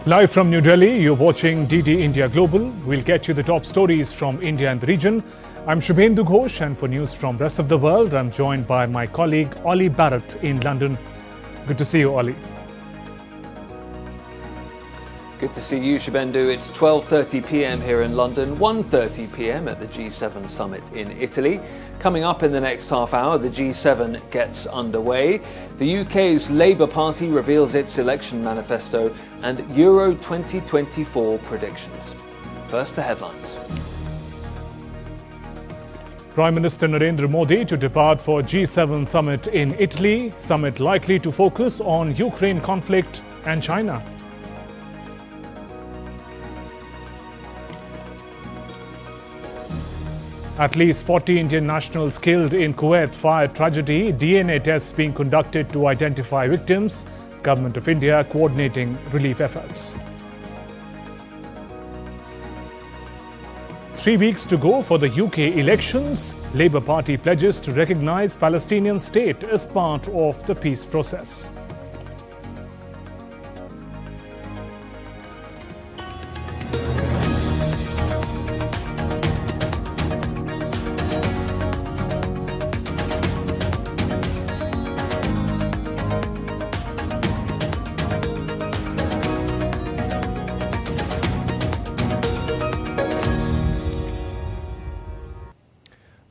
Live from New Delhi, you're watching DD India Global. We'll get you the top stories from India and the region. I'm Shubhendu Ghosh, and for news from rest of the world, I'm joined by my colleague Ollie Barrett in London. Good to see you, Ollie. Good to see you, Shubhendu. It's 12:30 p.m. here in London, 1:30 p.m. at the G7 summit in Italy. Coming up in the next half hour, the G7 gets underway. The UK's Labour Party reveals its election manifesto and Euro 2024 predictions. First, the headlines. Prime Minister Narendra Modi to depart for G7 summit in Italy. Summit likely to focus on Ukraine conflict and China. At least 40 Indian nationals killed in Kuwait fire tragedy. DNA tests being conducted to identify victims. Government of India coordinating relief efforts. 3 weeks to go for the UK elections. Labour Party pledges to recognise Palestinian state as part of the peace process.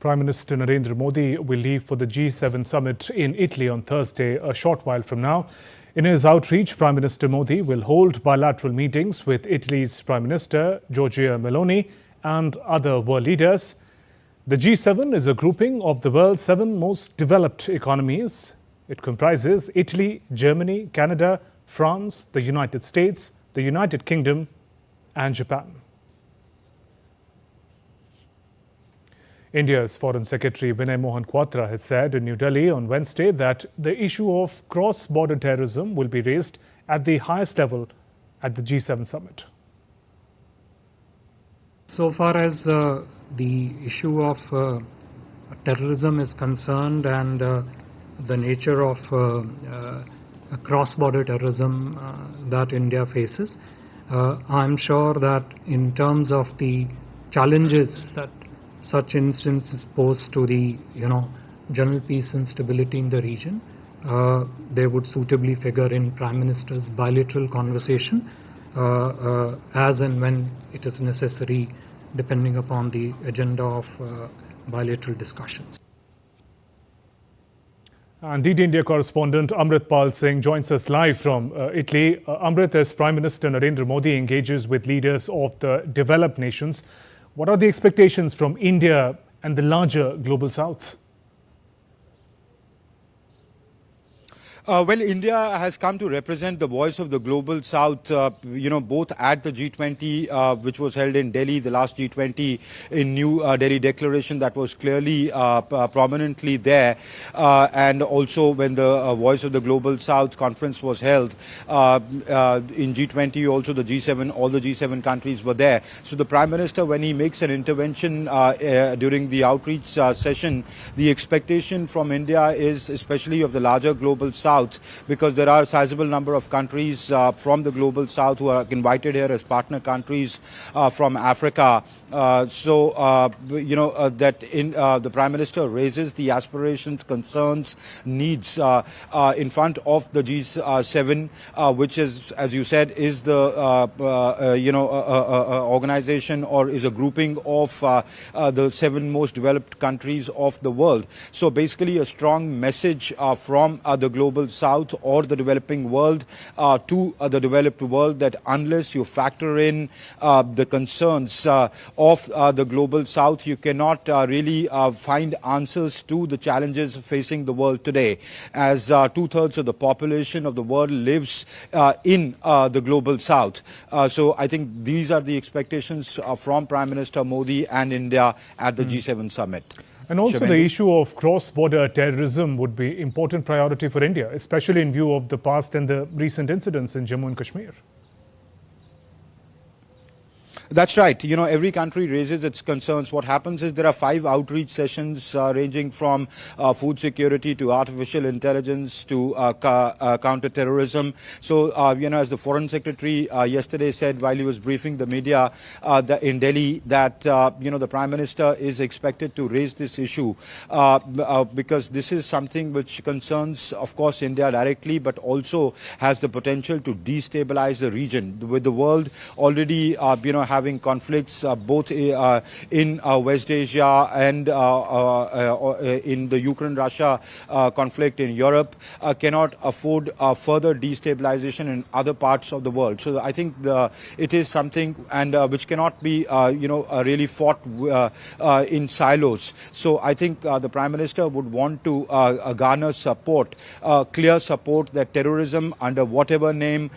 Prime Minister Narendra Modi will leave for the G7 summit in Italy on Thursday, a short while from now. In his outreach, Prime Minister Modi will hold bilateral meetings with Italy's Prime Minister Giorgia Meloni and other world leaders. The G7 is a grouping of the world's 7 most developed economies. It comprises Italy, Germany, Canada, France, the United States, the United Kingdom and Japan. India's Foreign Secretary Vinay Mohan Kwatra has said in New Delhi on Wednesday that the issue of cross-border terrorism will be raised at the highest level at the G7 summit. So far as the issue of terrorism is concerned and the nature of cross-border terrorism that India faces, I'm sure that in terms of the challenges that such instances pose to the general peace and stability in the region, they would suitably figure in Prime Minister's bilateral conversation as and when it is necessary, depending upon the agenda of bilateral discussions. And DD India correspondent Amritpal Singh joins us live from Italy. Amrit, as Prime Minister Narendra Modi engages with leaders of the developed nations, what are the expectations from India and the larger global south? Well, India has come to represent the voice of the global south, both at the G20, which was held in Delhi, the last G20 in New Delhi declaration that was clearly prominently there, and also when the voice of the global south conference was held in G20, also the G7, all the G7 countries were there. So the Prime Minister, when he makes an intervention during the outreach session, the expectation from India is especially of the larger global south, because there are a sizable number of countries from the global south who are invited here as partner countries from Africa. That the Prime Minister raises the aspirations, concerns, needs in front of the G7, which is, as you said, is the organization or is a grouping of the 7 most developed countries of the world. So basically a strong message from the global south or the developing world to the developed world that unless you factor in the concerns of the global south, you cannot really find answers to the challenges facing the world today, as 2/3 of the population of the world lives in the global south. So I think these are the expectations from Prime Minister Modi and India at the G7 summit. And also the issue of cross-border terrorism would be important priority for India, especially in view of the past and the recent incidents in Jammu and Kashmir. That's right. You know, every country raises its concerns. What happens is there are 5 outreach sessions ranging from food security to artificial intelligence to counter-terrorism. So, you know, as the Foreign Secretary yesterday said while he was briefing the media in Delhi that, you know, the Prime Minister is expected to raise this issue because this is something which concerns, of course, India directly, but also has the potential to destabilize the region. With the world already, you know, having conflicts both in West Asia and in the Ukraine-Russia conflict in Europe, cannot afford further destabilization in other parts of the world. So I think it is something and which cannot be, you know, really fought in silos. So I think the Prime Minister would want to garner support, clear support that terrorism under whatever name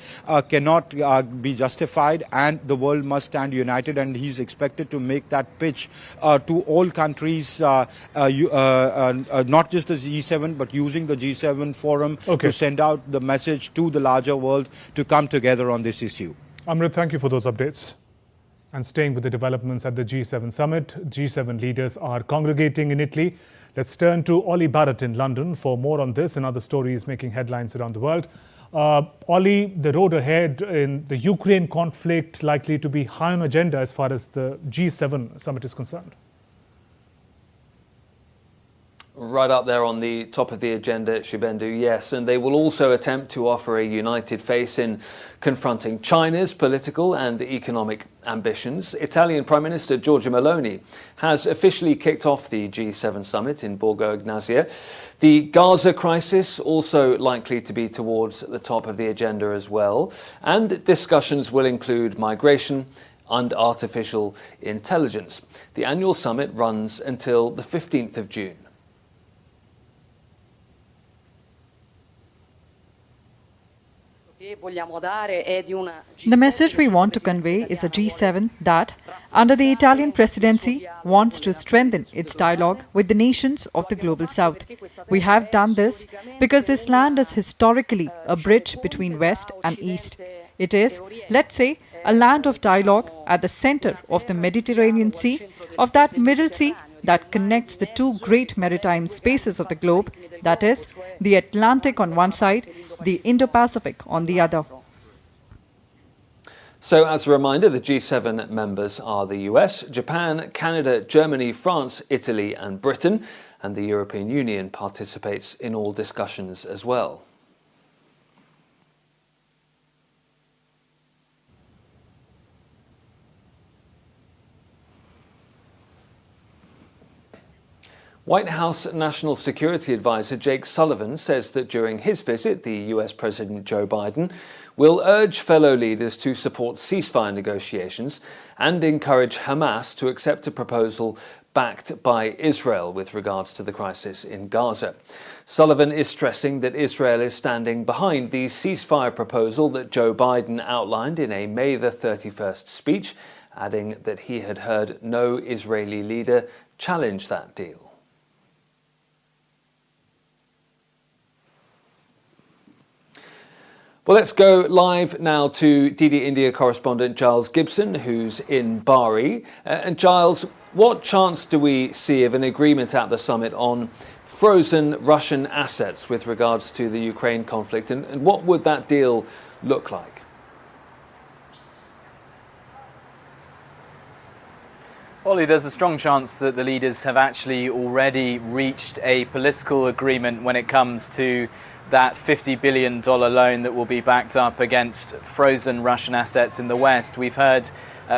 cannot be justified and the world must stand united, and he's expected to make that pitch to all countries, not just the G7 but using the G7 forum to send out the message to the larger world to come together on this issue. Amrit, thank you for those updates. And staying with the developments at the G7 summit, G7 leaders are congregating in Italy. Let's turn to Ollie Barrett in London for more on this and other stories making headlines around the world. Ollie, the road ahead in the Ukraine conflict likely to be high on agenda as far as the G7 summit is concerned. Right up there on the top of the agenda, Shibendu, yes. And they will also attempt to offer a united face in confronting China's political and economic ambitions. Italian Prime Minister Giorgia Meloni has officially kicked off the G7 summit in Borgo Egnazia. The Gaza crisis also likely to be towards the top of the agenda as well. And discussions will include migration and artificial intelligence. The annual summit runs until the 15th of June. The message we want to convey is a G7 that, under the Italian presidency, wants to strengthen its dialogue with the nations of the Global South. We have done this because this land is historically a bridge between West and East. It is, let's say, a land of dialogue at the center of the Mediterranean Sea, of that Middle Sea that connects the two great maritime spaces of the globe, that is, the Atlantic on one side, the Indo-Pacific on the other. So as a reminder, the G7 members are the US, Japan, Canada, Germany, France, Italy and Britain, and the European Union participates in all discussions as well. White House National Security Advisor Jake Sullivan says that during his visit, the US President Joe Biden will urge fellow leaders to support ceasefire negotiations and encourage Hamas to accept a proposal backed by Israel with regards to the crisis in Gaza. Sullivan is stressing that Israel is standing behind the ceasefire proposal that Joe Biden outlined in a May the 31st speech, adding that he had heard no Israeli leader challenge that deal. Well, let's go live now to DD India correspondent Giles Gibson, who's in Bari. And Giles, what chance do we see of an agreement at the summit on frozen Russian assets with regards to the Ukraine conflict? And what would that deal look like? Ollie, there's a strong chance that the leaders have actually already reached a political agreement when it comes to that $50 billion loan that will be backed up against frozen Russian assets in the West. We've heard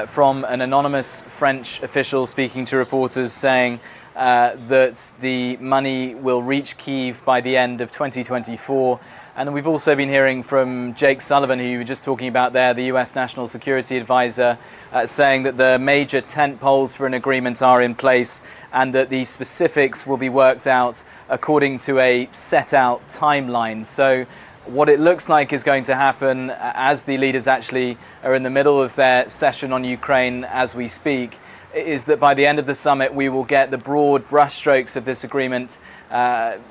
from an anonymous French official speaking to reporters saying that the money will reach Kyiv by the end of 2024. And we've also been hearing from Jake Sullivan, who you were just talking about there, the US National Security Advisor, saying that the major tent poles for an agreement are in place and that the specifics will be worked out according to a set out timeline. So what it looks like is going to happen as the leaders actually are in the middle of their session on Ukraine as we speak, is that by the end of the summit we will get the broad brushstrokes of this agreement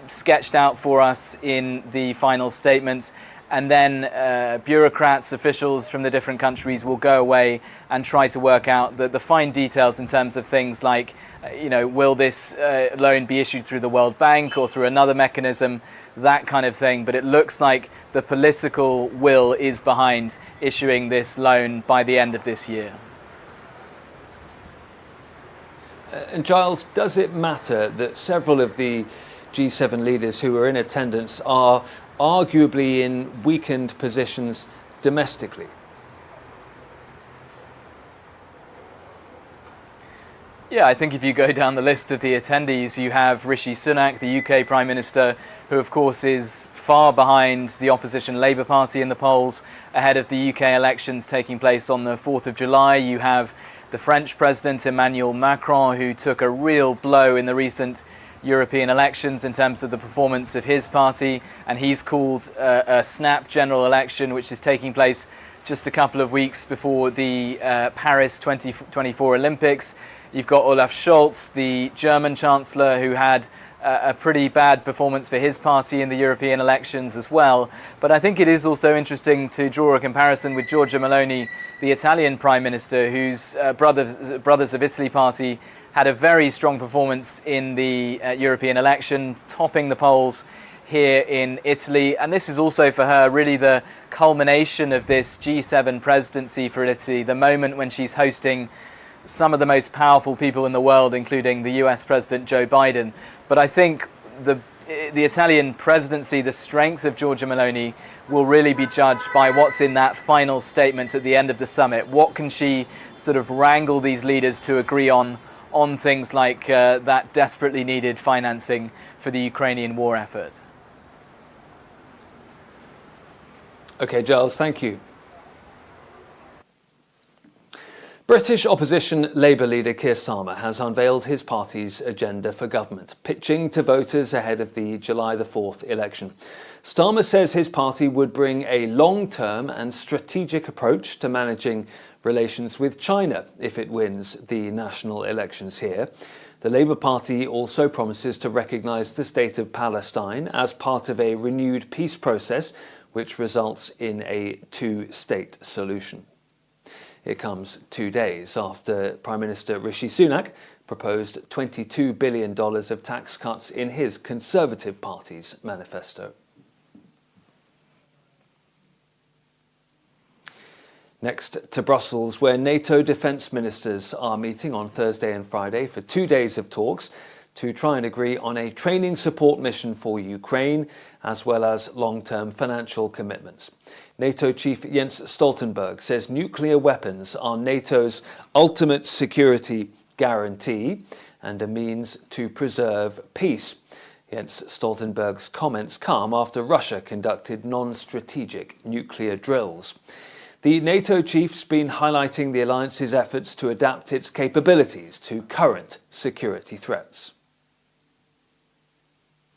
sketched out for us in the final statement, and then bureaucrats, officials from the different countries will go away and try to work out the fine details in terms of things like, will this loan be issued through the World Bank or through another mechanism, that kind of thing. But it looks like the political will is behind issuing this loan by the end of this year. And Giles, does it matter that several of the G7 leaders who are in attendance are arguably in weakened positions domestically? Yeah, I think if you go down the list of the attendees, you have Rishi Sunak, the UK Prime Minister, who of course is far behind the opposition Labour Party in the polls ahead of the UK elections taking place on the 4th of July. You have the French President Emmanuel Macron, who took a real blow in the recent European elections in terms of the performance of his party, and he's called a snap general election which is taking place just a couple of weeks before the Paris 2024 Olympics. You've got Olaf Scholz, the German Chancellor, who had a pretty bad performance for his party in the European elections as well. But I think it is also interesting to draw a comparison with Giorgia Meloni, the Italian Prime Minister, whose Brothers of Italy party had a very strong performance in the European election, topping the polls here in Italy. And this is also for her really the culmination of this G7 presidency for Italy, the moment when she's hosting some of the most powerful people in the world, including the US President Joe Biden. But I think the Italian presidency, the strength of Giorgia Meloni, will really be judged by what's in that final statement at the end of the summit. What can she sort of wrangle these leaders to agree on things like that desperately needed financing for the Ukrainian war effort? OK, Giles, thank you. British opposition Labour leader Keir Starmer has unveiled his party's agenda for government, pitching to voters ahead of the July the 4th election. Starmer says his party would bring a long-term and strategic approach to managing relations with China if it wins the national elections here. The Labour Party also promises to recognise the state of Palestine as part of a renewed peace process, which results in a two-state solution. It comes 2 days after Prime Minister Rishi Sunak proposed $22 billion of tax cuts in his Conservative Party's manifesto. Next to Brussels, where NATO defence ministers are meeting on Thursday and Friday for 2 days of talks to try and agree on a training support mission for Ukraine, as well as long-term financial commitments. NATO Chief Jens Stoltenberg says nuclear weapons are NATO's ultimate security guarantee and a means to preserve peace. Jens Stoltenberg's comments come after Russia conducted non-strategic nuclear drills. The NATO chief's been highlighting the alliance's efforts to adapt its capabilities to current security threats.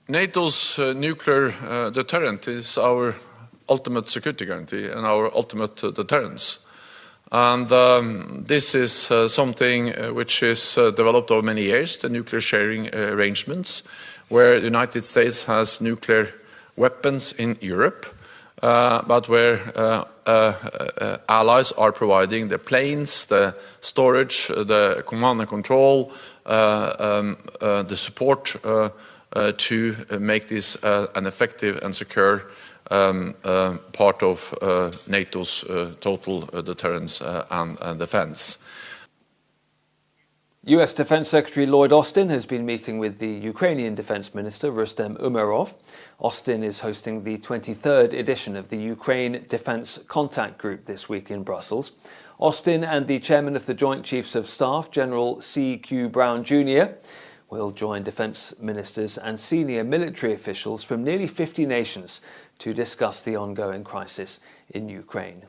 NATO's nuclear deterrent is our ultimate security guarantee and our ultimate deterrence. And this is something which is developed over many years, the nuclear sharing arrangements, where the United States has nuclear weapons in Europe, but where allies are providing the planes, the storage, the command and control, the support to make this an effective and secure part of NATO's total deterrence and defense. US Defense Secretary Lloyd Austin has been meeting with the Ukrainian Defense Minister Rustem Umerov. Austin is hosting the 23rd edition of the Ukraine Defense Contact Group this week in Brussels. Austin and the chairman of the Joint Chiefs of Staff, General C.Q. Brown Jr., will join defence ministers and senior military officials from nearly 50 nations to discuss the ongoing crisis in Ukraine.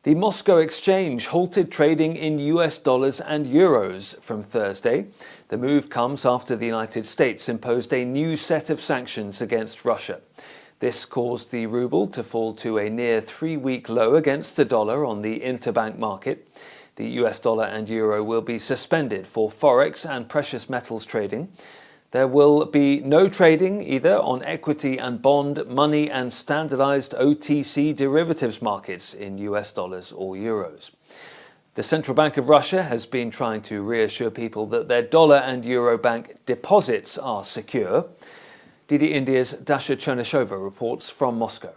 The Moscow Exchange halted trading in US dollars and euros from Thursday. The move comes after the United States imposed a new set of sanctions against Russia. This caused the ruble to fall to a near 3-week low against the dollar on the interbank market. The US dollar and euro will be suspended for forex and precious metals trading. There will be no trading either on equity and bond, money and standardized OTC derivatives markets in US dollars or euros. The Central Bank of Russia has been trying to reassure people that their dollar and euro bank deposits are secure. DD India's Dasha Chernyshova reports from Moscow.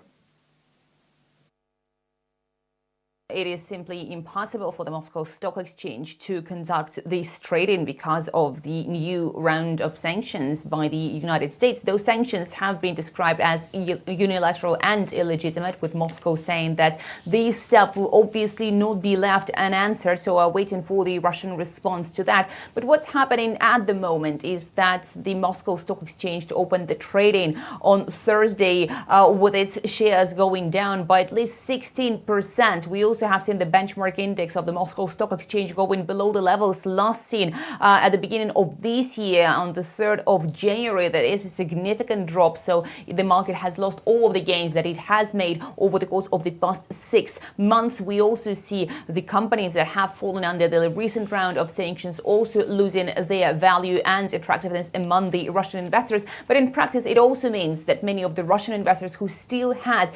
It is simply impossible for the Moscow Stock Exchange to conduct this trading because of the new round of sanctions by the United States. Those sanctions have been described as unilateral and illegitimate, with Moscow saying that this step will obviously not be left unanswered, so are waiting for the Russian response to that. But what's happening at the moment is that the Moscow Stock Exchange opened the trading on Thursday with its shares going down by at least 16%. We also have seen the benchmark index of the Moscow Stock Exchange going below the levels last seen at the beginning of this year on the 3rd of January. That is a significant drop. So the market has lost all of the gains that it has made over the course of the past 6 months. We also see the companies that have fallen under the recent round of sanctions also losing their value and attractiveness among the Russian investors. But in practice, it also means that many of the Russian investors who still had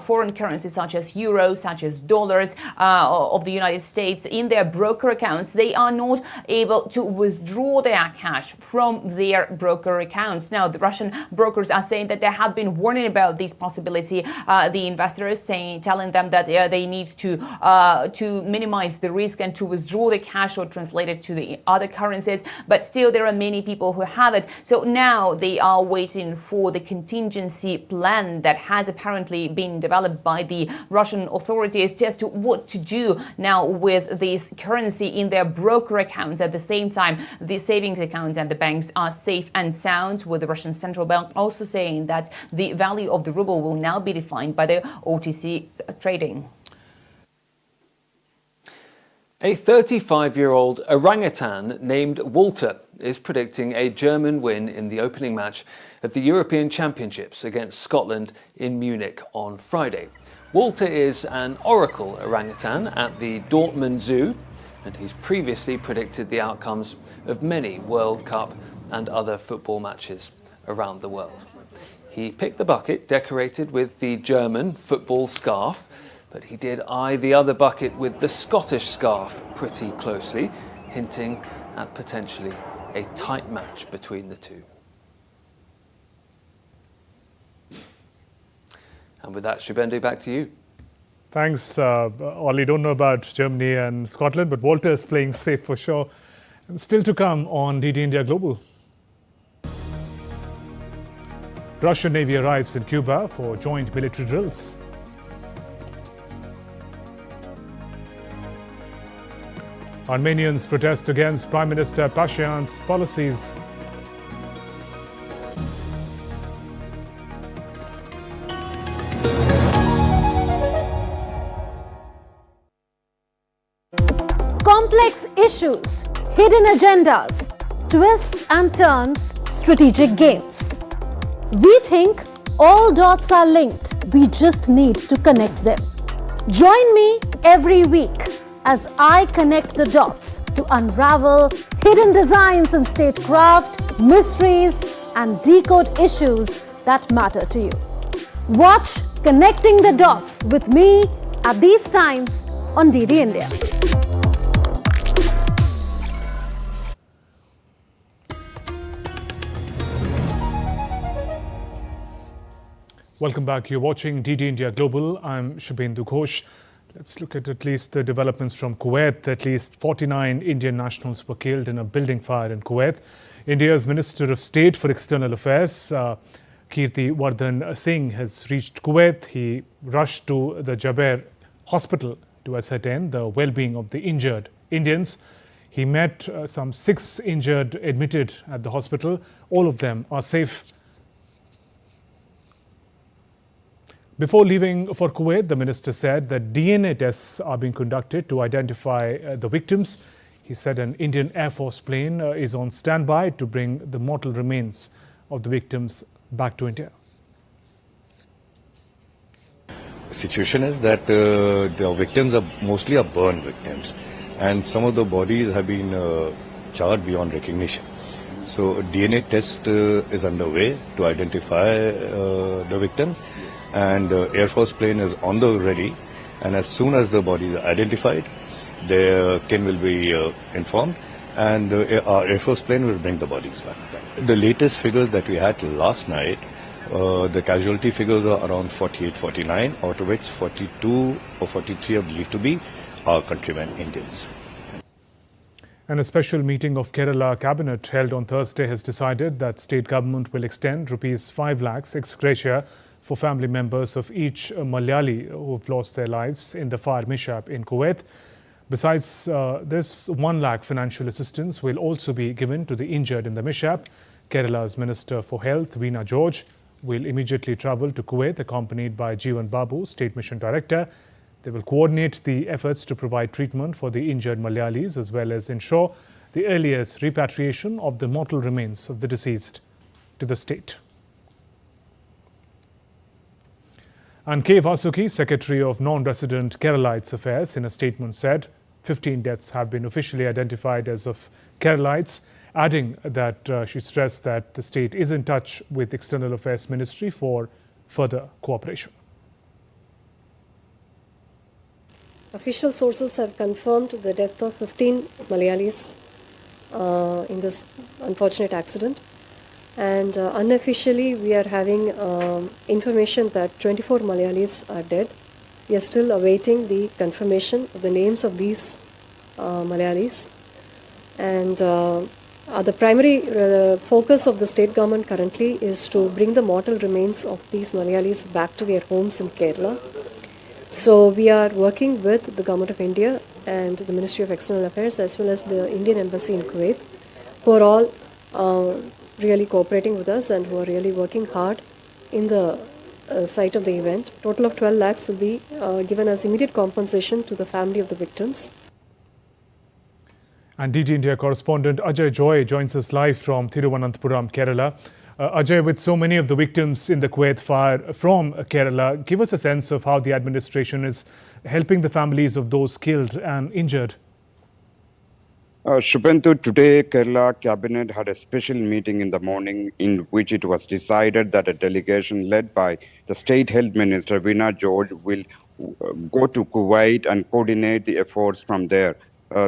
foreign currencies such as euros, such as dollars, of the United States in their broker accounts, they are not able to withdraw their cash from their broker accounts. Now, the Russian brokers are saying that they have been warning about this possibility. The investors telling them that they need to minimize the risk and to withdraw the cash or translate it to the other currencies. But still, there are many people who have it. So now they are waiting for the contingency plan that has apparently been developed by the Russian authorities just to what to do now with this currency in their broker accounts. At the same time, the savings accounts and the banks are safe and sound, with the Russian central bank also saying that the value of the ruble will now be defined by the OTC trading. A 35-year-old orangutan named Walter is predicting a German win in the opening match of the European Championships against Scotland in Munich on Friday. Walter is an oracle orangutan at the Dortmund Zoo, and he's previously predicted the outcomes of many World Cup and other football matches around the world. He picked the bucket decorated with the German football scarf, but he did eye the other bucket with the Scottish scarf pretty closely, hinting at potentially a tight match between the two. And with that, Shubendu, back to you. Thanks, Ollie. Don't know about Germany and Scotland, but Walter is playing safe for sure. And still to come on DD India Global. Russian Navy arrives in Cuba for joint military drills. Armenians protest against Prime Minister Pashinyan's policies. Complex issues, hidden agendas, twists and turns, strategic games. We think all dots are linked. We just need to connect them. Join me every week as I connect the dots to unravel hidden designs in statecraft, mysteries, and decode issues that matter to you. Watch Connecting the Dots with me at these times on DD India. Welcome back. You're watching DD India Global. I'm Shubendu Ghosh. Let's look at least the developments from Kuwait. At least 49 Indian nationals were killed in a building fire in Kuwait. India's Minister of State for External Affairs, Kirti Vardhan Singh, has reached Kuwait. He rushed to the Jaber hospital to ascertain the well-being of the injured Indians. He met some 6 injured admitted at the hospital. All of them are safe. Before leaving for Kuwait, the minister said that DNA tests are being conducted to identify the victims. He said an Indian Air Force plane is on standby to bring the mortal remains of the victims back to India. The situation is that the victims are mostly burn victims, and some of the bodies have been charred beyond recognition. So DNA test is underway to identify the victims, and the Air Force plane is on the ready. And as soon as the bodies are identified, their kin will be informed, and our Air Force plane will bring the bodies back. The latest figures that we had last night, the casualty figures are around 48, 49, out of which 42 or 43 are believed to be our countrymen Indians. And a special meeting of Kerala Cabinet held on Thursday has decided that state government will extend rupees 5 lakhs ex gratia for family members of each Malayali who have lost their lives in the fire mishap in Kuwait. Besides this, 1 lakh financial assistance will also be given to the injured in the mishap. Kerala's Minister for Health, Veena George, will immediately travel to Kuwait accompanied by Jeevan Babu, State Mission Director. They will coordinate the efforts to provide treatment for the injured Malayalis as well as ensure the earliest repatriation of the mortal remains of the deceased to the state. And K. Vasuki, Secretary of Non-Resident Keralites Affairs, in a statement said 15 deaths have been officially identified as of Keralites, adding that she stressed that the state is in touch with External Affairs Ministry for further cooperation. Official sources have confirmed the death of 15 Malayalis in this unfortunate accident. And unofficially, we are having information that 24 Malayalis are dead. We are still awaiting the confirmation of the names of these Malayalis. And the primary focus of the state government currently is to bring the mortal remains of these Malayalis back to their homes in Kerala. So we are working with the Government of India and the Ministry of External Affairs as well as the Indian Embassy in Kuwait, who are all really cooperating with us and who are really working hard in the site of the event. Total of 12 lakhs will be given as immediate compensation to the family of the victims. And DD India correspondent Ajay Joy joins us live from Thiruvananthapuram, Kerala. Ajay, with so many of the victims in the Kuwait fire from Kerala, give us a sense of how the administration is helping the families of those killed and injured. Shubhendu, today Kerala Cabinet had a special meeting in the morning in which it was decided that a delegation led by the State Health Minister Veena George will go to Kuwait and coordinate the efforts from there.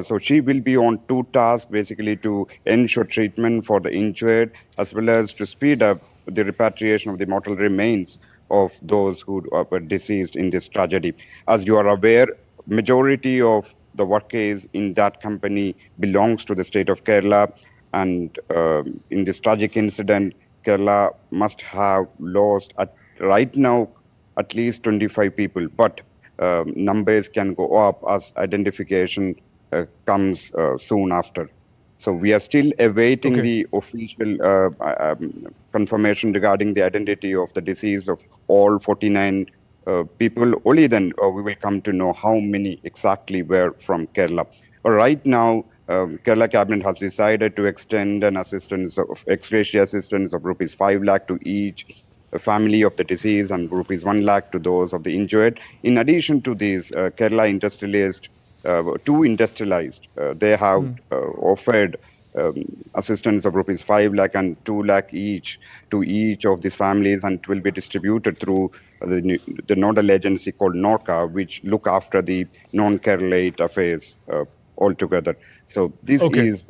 So she will be on 2 tasks, basically to ensure treatment for the injured as well as to speed up the repatriation of the mortal remains of those who were deceased in this tragedy. As you are aware, majority of the workers in that company belongs to the state of Kerala, and in this tragic incident, Kerala must have lost right now at least 25 people, but numbers can go up as identification comes soon after. So we are still awaiting the official confirmation regarding the identity of the deceased of all 49 people. Only then we will come to know how many exactly were from Kerala. But right now, Kerala Cabinet has decided to extend an assistance of ex gratia assistance of rupees 5 lakh to each family of the deceased and rupees 1 lakh to those of the injured. In addition to these, Kerala industrialist, 2 industrialized, they have offered assistance of rupees 5 lakh and 2 lakh each to each of these families, and it will be distributed through the nodal agency called NORCA, which look after the non-Keralite affairs altogether. So this is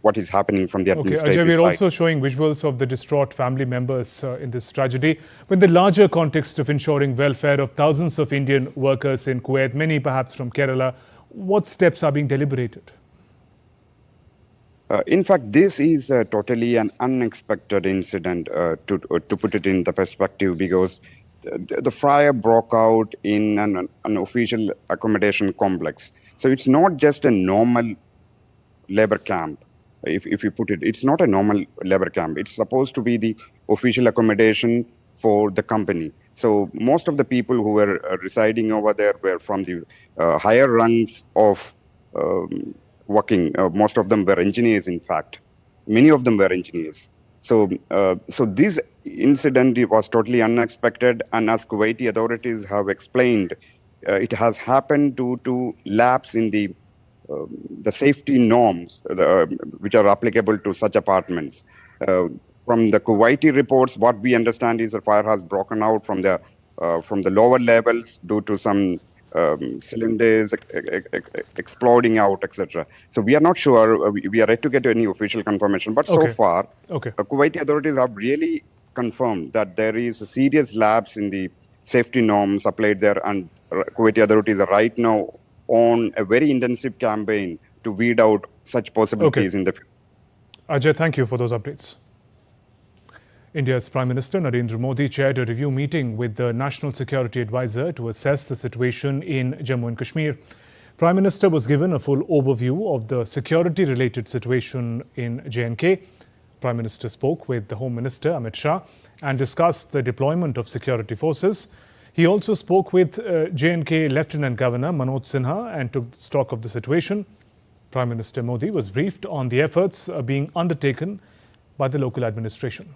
what is happening from the administrative Ajay, we're side. also showing visuals of the distraught family members in this tragedy. But in the larger context of ensuring welfare of thousands of Indian workers in Kuwait, many perhaps from Kerala, what steps are being deliberated? In fact, this is totally an unexpected incident, to put it in the perspective, because the fire broke out in an official accommodation complex. So it's not just a normal labor camp. If you put it, it's not a normal labor camp. It's supposed to be the official accommodation for the company. So most of the people who were residing over there were from the higher ranks of working. Most of them were engineers, in fact. Many of them were engineers. So this incident was totally unexpected, and as Kuwaiti authorities have explained, it has happened due to lapse in the the safety norms which are applicable to such apartments. From the Kuwaiti reports, what we understand is the fire has broken out from the lower levels due to some cylinders exploding out, etc. So we are not sure. We are yet to get any official confirmation. But so far, Kuwaiti authorities have really confirmed that there is a serious lapse in the safety norms applied there, and Kuwaiti authorities are right now on a very intensive campaign to weed out such possibilities in the future. Ajay, thank you for those updates. India's Prime Minister Narendra Modi chaired a review meeting with the National Security Advisor to assess the situation in Jammu and Kashmir. Prime Minister was given a full overview of the security-related situation in J&K. Prime Minister spoke with the Home Minister Amit Shah and discussed the deployment of security forces. He also spoke with J&K Lieutenant Governor Manoj Sinha and took stock of the situation. Prime Minister Modi was briefed on the efforts being undertaken by the local administration.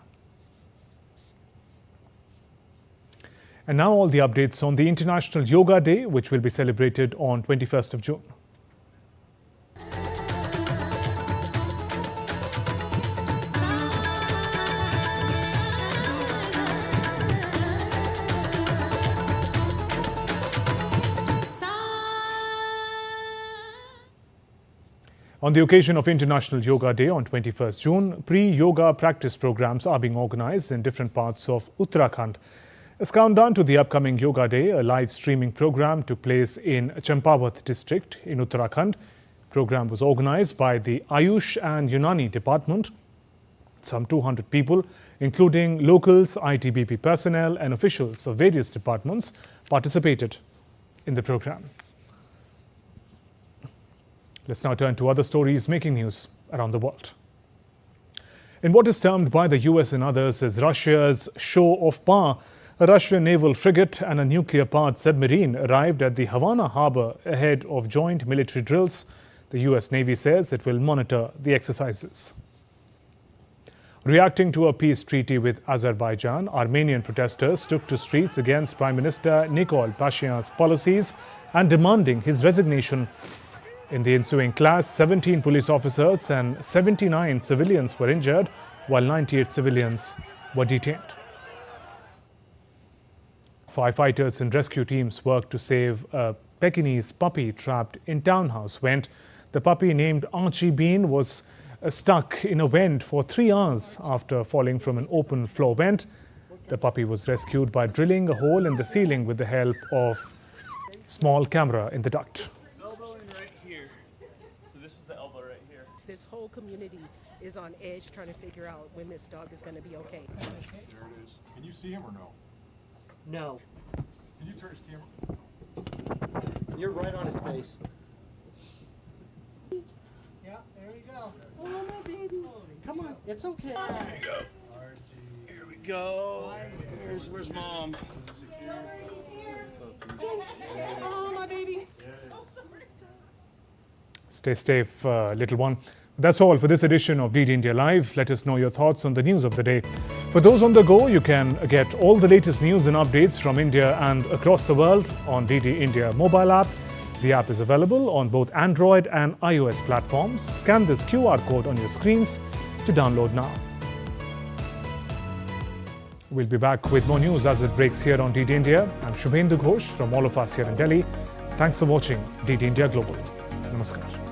And now all the updates on the International Yoga Day, which will be celebrated on 21st of June. On the occasion of International Yoga Day on 21st June, pre-yoga practice programs are being organized in different parts of Uttarakhand. As countdown to the upcoming Yoga Day, a live streaming program took place in Champawat district in Uttarakhand. The program was organized by the Ayush and Unani department. Some 200 people, including locals, ITBP personnel and officials of various departments, participated in the program. Let's now turn to other stories making news around the world. In what is termed by the US and others as Russia's show of power, a Russian naval frigate and a nuclear-powered submarine arrived at the Havana harbor ahead of joint military drills. The US Navy says it will monitor the exercises. Reacting to a peace treaty with Azerbaijan, Armenian protesters took to streets against Prime Minister Nikol Pashinyan's policies and demanding his resignation. In the ensuing clash, 17 police officers and 79 civilians were injured, while 98 civilians were detained. Firefighters and rescue teams worked to save a Pekingese puppy trapped in townhouse vent. The puppy, named Archie Bean, was stuck in a vent for 3 hours after falling from an open floor vent. The puppy was rescued by drilling a hole in the ceiling with the help of a small camera in the duct. Elbow in right here. So this is the elbow right here. This whole community is on edge trying to figure out when this dog is going to be okay. There it is. Can you see him or no? No. Can you turn his camera? You're right on his face. Yeah, there we go. Oh, my baby. Come on, it's okay. There you go. Here we go. Where's mom? Oh, my baby. Stay safe, little one. That's all for this edition of DD India Live. Let us know your thoughts on the news of the day. For those on the go, you can get all the latest news and updates from India and across the world on DD India mobile app. The app is available on both Android and iOS platforms. Scan this QR code on your screens to download now. We'll be back with more news as it breaks here on DD India. I'm Shubhendu Ghosh from all of us here in Delhi. Thanks for watching DD India Global. Namaskar.